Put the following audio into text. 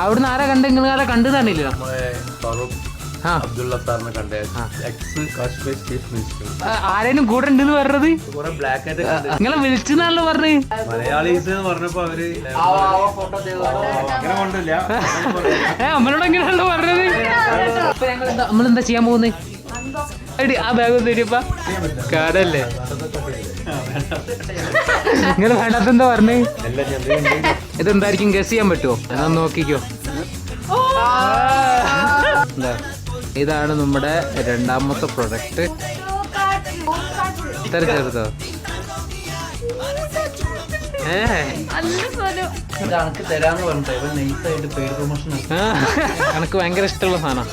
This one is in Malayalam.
അവിടുന്ന് ആരാ കണ്ട നിങ്ങൾ ആരാ കണ്ടു തന്നില്ല ആരേനും കൂടെ ഉണ്ടെന്ന് പറഞ്ഞത് നിങ്ങളെ വിളിച്ചെന്നാണല്ലോ പറഞ്ഞത് നമ്മളോട് എങ്ങനെയാണല്ലോ പറഞ്ഞത് നമ്മളെന്താ ചെയ്യാൻ പോകുന്നത് ആ ബാഗ് ഒന്ന് തരുപ്പ കാടല്ലേ നിങ്ങൾ വേണ്ടാത്ത എന്താ പറഞ്ഞേ ഇതെന്തായിരിക്കും ഗസ് ചെയ്യാൻ പറ്റുമോ എന്നാ നോക്കിക്കോ എന്താ ഇതാണ് നമ്മുടെ രണ്ടാമത്തെ പ്രൊഡക്റ്റ് ഇത്ര ചെറുതോ കണക്ക് തരാന്ന് പറഞ്ഞിട്ട് നൈസായിട്ട് പെയ്ഡ് പ്രൊമോഷൻ കണക്ക് ഭയങ്കര ഇഷ്ടമുള്ള സാധനം